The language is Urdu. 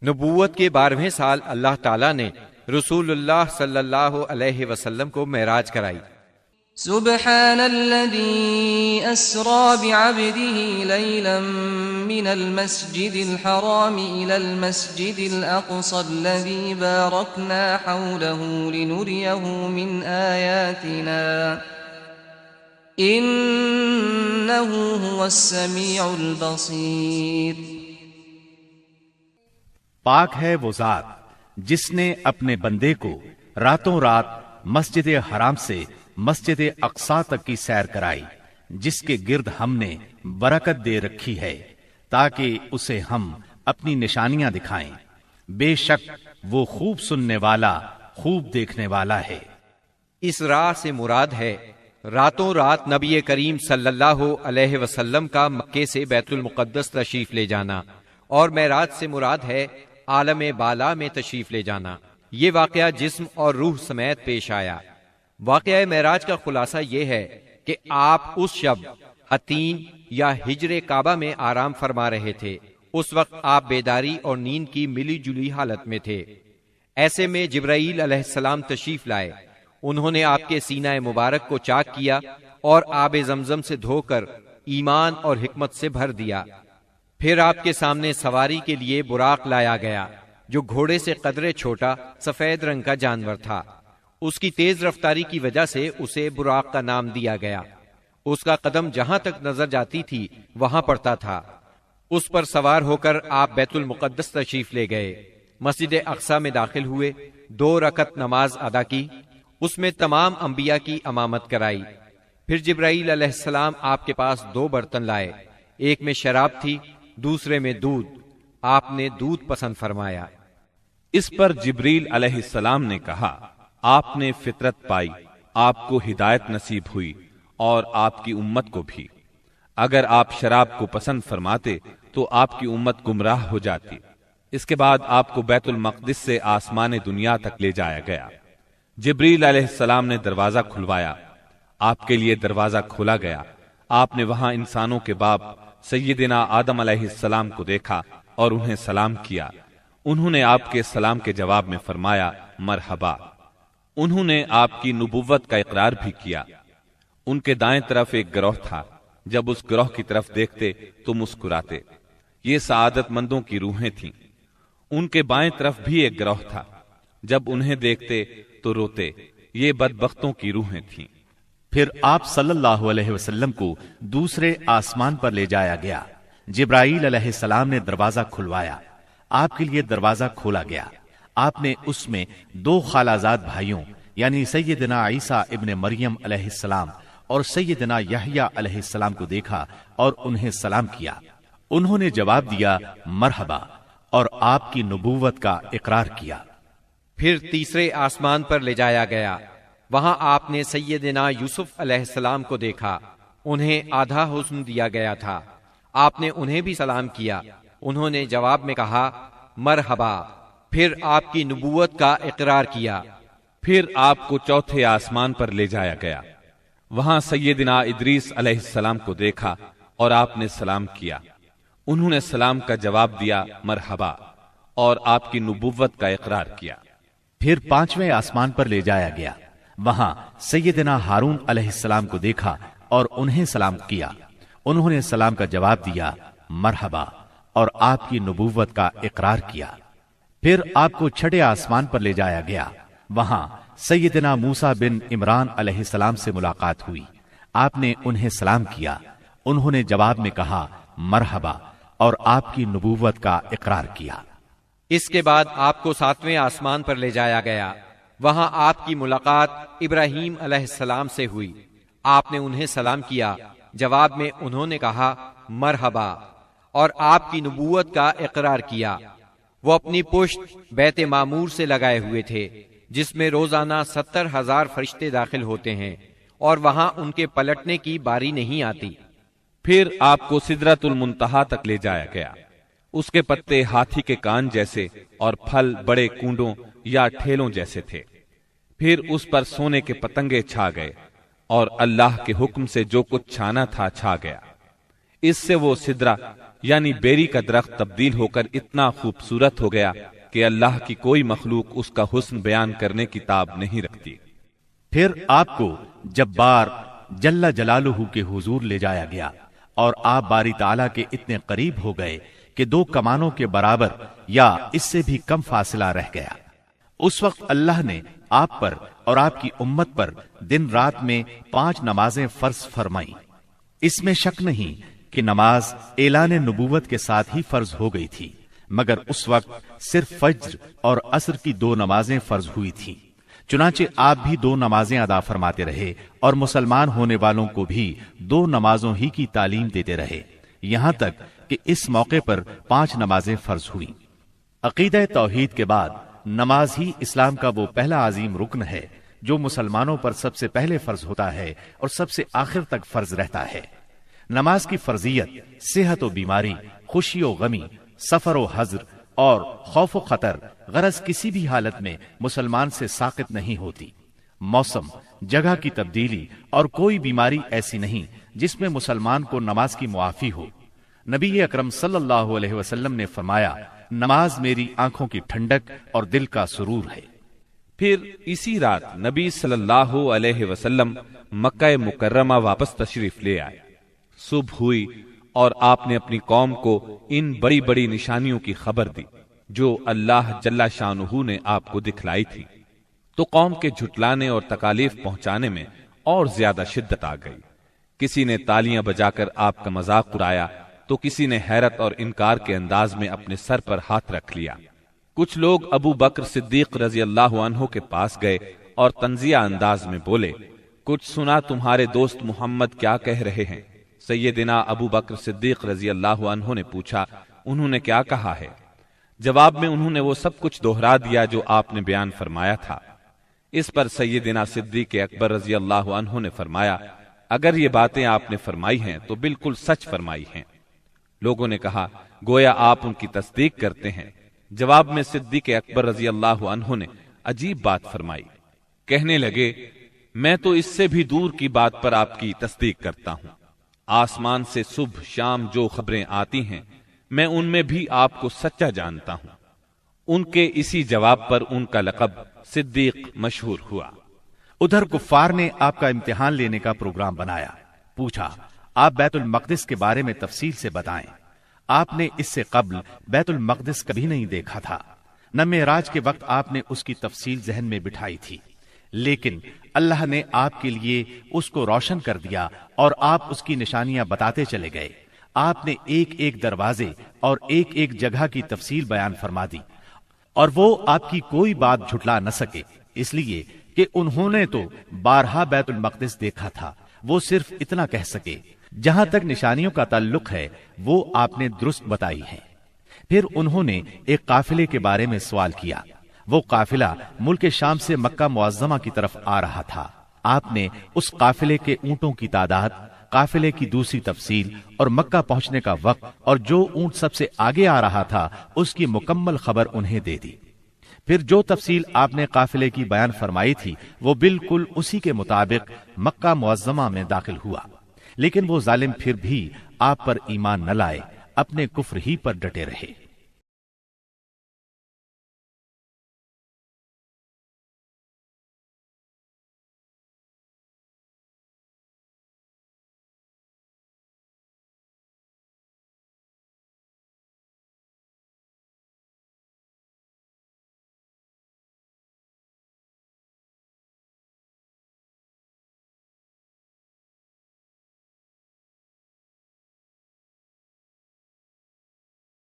نبوت کے 12ویں سال اللہ تعالیٰ نے رسول اللہ صلی اللہ علیہ وسلم کو معراج کرائی۔ سبحان الذي أسرى بعبده ليلا من المسجد الحرام إلى المسجد الأقصى الذي باركنا حوله لنريه من آياتنا إنه هو السميع البصير۔ پاک ہے وہ ذات جس نے اپنے بندے کو راتوں رات مسجد حرام سے مسجد اقصی تک کی سیر کرائی، جس کے گرد ہم نے برکت دے رکھی ہے تاکہ اسے ہم اپنی نشانیاں دکھائیں۔ بے شک وہ خوب سننے والا، خوب دیکھنے والا ہے۔ اس راہ سے مراد ہے راتوں رات نبی کریم صلی اللہ علیہ وسلم کا مکے سے بیت المقدس تشریف لے جانا، اور معراج سے مراد ہے عالم بالا میں تشریف لے جانا۔ یہ واقعہ جسم اور روح سمیت پیش آیا۔ واقعہ معراج کا خلاصہ یہ ہے کہ آپ اس شب عتین یا ہجر کعبہ میں آرام فرما رہے تھے۔ اس وقت آپ بیداری اور نیند کی ملی جلی حالت میں تھے۔ ایسے میں جبرائیل علیہ السلام تشریف لائے۔ انہوں نے آپ کے سینہ مبارک کو چاک کیا اور آب زمزم سے دھو کر ایمان اور حکمت سے بھر دیا۔ پھر آپ کے سامنے سواری کے لیے براق لایا گیا، جو گھوڑے سے قدرے چھوٹا سفید رنگ کا جانور تھا۔ اس کی تیز رفتاری کی وجہ سے اسے براق کا نام دیا گیا۔ اس کا قدم جہاں تک نظر جاتی تھی وہاں پڑتا تھا۔ اس پر سوار ہو کر آپ بیت المقدس تشریف لے گئے، مسجد اقصی میں داخل ہوئے، 2 رکعت نماز ادا کی، اس میں تمام انبیاء کی امامت کرائی۔ پھر جبرائیل علیہ السلام آپ کے پاس 2 برتن لائے، ایک میں شراب تھی، دوسرے میں دودھ۔ آپ نے دودھ پسند فرمایا۔ اس پر جبریل علیہ السلام نے کہا، آپ نے فطرت پائی، آپ کو ہدایت نصیب ہوئی اور آپ کی امت کو بھی۔ اگر آپ شراب کو پسند فرماتے تو آپ کی امت گمراہ ہو جاتی۔ اس کے بعد آپ کو بیت المقدس سے آسمان دنیا تک لے جایا گیا۔ جبریل علیہ السلام نے دروازہ کھلوایا، آپ کے لیے دروازہ کھولا گیا۔ آپ نے وہاں انسانوں کے باپ سیدنا آدم علیہ السلام کو دیکھا اور انہیں سلام کیا۔ انہوں نے آپ کے سلام کے جواب میں فرمایا مرحبا۔ انہوں نے آپ کی نبوت کا اقرار بھی کیا۔ ان کے دائیں طرف ایک گروہ تھا، جب اس گروہ کی طرف دیکھتے تو مسکراتے۔ یہ سعادت مندوں کی روحیں تھیں۔ ان کے بائیں طرف بھی ایک گروہ تھا، جب انہیں دیکھتے تو روتے۔ یہ بدبختوں کی روحیں تھیں۔ پھر آپ صلی اللہ علیہ وسلم کو دوسرے آسمان پر لے جایا گیا۔ جبرائیل علیہ السلام نے دروازہ کھلوایا، آپ کے لیے دروازہ کھولا گیا۔ آپ نے اس میں 2 خالازاد بھائیوں یعنی سیدنا عیسیٰ ابن مریم علیہ السلام اور سیدنا یحییٰ علیہ السلام کو دیکھا اور انہیں سلام کیا۔ انہوں نے جواب دیا مرحبا اور آپ کی نبوت کا اقرار کیا۔ پھر تیسرے آسمان پر لے جایا گیا۔ وہاں آپ نے سیدنا یوسف علیہ السلام کو دیکھا۔ انہیں آدھا حسن دیا گیا تھا۔ آپ نے انہیں بھی سلام کیا۔ انہوں نے جواب میں کہا مرحبا۔ پھر آپ کی نبوت کا اقرار کیا۔ پھر آپ کو چوتھے آسمان پر لے جایا گیا۔ وہاں سیدنا ادریس علیہ السلام کو دیکھا اور آپ نے سلام کیا۔ انہوں نے سلام کا جواب دیا مرحبا اور آپ کی نبوت کا اقرار کیا۔ پھر 5ویں آسمان پر لے جایا گیا۔ وہاں سیدنا ہارون علیہ السلام کو دیکھا اور انہیں سلام کیا۔ انہوں نے سلام کا جواب دیا مرحبا اور آپ کی نبوت کا اقرار کیا۔ پھر آپ کو 6 آسمان پر لے جایا گیا۔ وہاں سیدنا موسیٰ بن عمران علیہ السلام سے ملاقات ہوئی۔ آپ نے انہیں سلام کیا۔ انہوں نے جواب میں کہا مرحبا اور آپ کی نبوت کا اقرار کیا۔ اس کے بعد آپ کو 7ویں آسمان پر لے جایا گیا۔ وہاں آپ کی ملاقات ابراہیم علیہ السلام سے ہوئی۔ آپ نے انہیں سلام کیا۔ جواب میں انہوں نے کہا مرحبا اور آپ کی نبوت کا اقرار کیا۔ وہ اپنی پشت بیت معمور سے لگائے ہوئے تھے، جس میں روزانہ 70,000 فرشتے داخل ہوتے ہیں، اور وہاں ان کے پلٹنے کی باری نہیں آتی۔ پھر آپ کو سدرۃ المنتہا تک لے جایا گیا۔ اس کے پتے ہاتھی کے کان جیسے اور پھل بڑے کونڈوں یا ٹھیلوں جیسے تھے۔ پھر اس پر سونے کے پتنگے چھا گئے، اور اللہ کے حکم سے جو کچھ چھانا تھا چھا گیا۔ اس سے وہ سدرہ یعنی بیری کا درخت تبدیل ہو کر اتنا خوبصورت ہو گیا کہ اللہ کی کوئی مخلوق اس کا حسن بیان کرنے کی تاب نہیں رکھتی۔ پھر آپ کو جبار جل جلالہ کے حضور لے جایا گیا اور آپ باری تعالیٰ کے اتنے قریب ہو گئے کہ 2 کمانوں کے برابر یا اس سے بھی کم فاصلہ رہ گیا۔ اس وقت اللہ نے آپ پر اور آپ کی امت پر دن رات میں 5 نمازیں فرض فرمائیں۔ اس میں شک نہیں کہ نماز اعلان نبوت کے ساتھ ہی فرض ہو گئی تھی، مگر اس وقت صرف فجر اور عصر کی 2 نمازیں فرض ہوئی تھیں۔ چنانچہ آپ بھی 2 نمازیں ادا فرماتے رہے اور مسلمان ہونے والوں کو بھی 2 نمازوں ہی کی تعلیم دیتے رہے، یہاں تک کہ اس موقع پر 5 نمازیں فرض ہوئیں۔ عقیدہ توحید کے بعد نماز ہی اسلام کا وہ پہلا عظیم رکن ہے جو مسلمانوں پر سب سے پہلے فرض ہوتا ہے اور سب سے آخر تک فرض رہتا ہے۔ نماز کی فرضیت صحت و بیماری، خوشی و غمی، سفر و حضر اور خوف و خطر غرض کسی بھی حالت میں مسلمان سے ساقط نہیں ہوتی۔ موسم، جگہ کی تبدیلی اور کوئی بیماری ایسی نہیں جس میں مسلمان کو نماز کی معافی ہو۔ نبی اکرم صلی اللہ علیہ وسلم نے فرمایا، نماز میری آنکھوں کی ٹھنڈک اور دل کا سرور ہے۔ پھر اسی رات نبی صلی اللہ علیہ وسلم مکہ مکرمہ واپس تشریف لے آئے۔ صبح ہوئی اور آپ نے اپنی قوم کو ان بڑی بڑی نشانیوں کی خبر دی جو اللہ جل شانہ نے آپ کو دکھلائی تھی، تو قوم کے جھٹلانے اور تکالیف پہنچانے میں اور زیادہ شدت آ گئی۔ کسی نے تالیاں بجا کر آپ کا مذاق اڑایا تو کسی نے حیرت اور انکار کے انداز میں اپنے سر پر ہاتھ رکھ لیا۔ کچھ لوگ ابو بکر صدیق رضی اللہ عنہ کے پاس گئے اور تنزیہ انداز میں بولے، کچھ سنا تمہارے دوست محمد کیا کہہ رہے ہیں؟ سیدنا ابو بکر صدیق رضی اللہ عنہ نے پوچھا، انہوں نے کیا کہا ہے؟ جواب میں انہوں نے وہ سب کچھ دوہرا دیا جو آپ نے بیان فرمایا تھا۔ اس پر سیدنا صدیق اکبر رضی اللہ عنہ نے فرمایا، اگر یہ باتیں آپ نے فرمائی ہیں تو بالکل سچ فرمائی ہیں۔ لوگوں نے کہا، گویا آپ ان کی تصدیق کرتے ہیں۔ جواب میں صدیق اکبر رضی اللہ عنہ نے عجیب بات فرمائی، کہنے لگے، میں تو اس سے بھی دور کی بات پر آپ کی تصدیق کرتا ہوں۔ آسمان سے صبح شام جو خبریں آتی ہیں میں ان میں بھی آپ کو سچا جانتا ہوں۔ ان کے اسی جواب پر ان کا لقب صدیق مشہور ہوا۔ ادھر کفار نے آپ کا امتحان لینے کا پروگرام بنایا۔ پوچھا، آپ بیت المقدس کے بارے میں تفصیل سے بتائیں۔ آپ نے اس سے قبل بیت المقدس کبھی نہیں دیکھا تھا، نہ معراج کے وقت آپ نے اس کی تفصیل ذہن میں بٹھائی تھی، لیکن اللہ نے آپ کے لیے اس کو روشن کر دیا اور آپ اس کی نشانیاں بتاتے چلے گئے۔ آپ نے ایک ایک دروازے اور ایک ایک جگہ کی تفصیل بیان فرما دی، اور وہ آپ کی کوئی بات جھٹلا نہ سکے، اس لیے کہ انہوں نے تو بارہا بیت المقدس دیکھا تھا۔ وہ صرف اتنا کہہ سکے، جہاں تک نشانیوں کا تعلق ہے وہ آپ نے درست بتائی ہے۔ پھر انہوں نے ایک قافلے کے بارے میں سوال کیا۔ وہ قافلہ ملک شام سے مکہ معظمہ کی طرف آ رہا تھا۔ آپ نے اس قافلے کے اونٹوں کی تعداد، قافلے کی دوسری تفصیل اور مکہ پہنچنے کا وقت اور جو اونٹ سب سے آگے آ رہا تھا اس کی مکمل خبر انہیں دے دی۔ پھر جو تفصیل آپ نے قافلے کی بیان فرمائی تھی وہ بالکل اسی کے مطابق مکہ معظمہ میں داخل ہوا، لیکن وہ ظالم پھر بھی آپ پر ایمان نہ لائے، اپنے کفر ہی پر ڈٹے رہے۔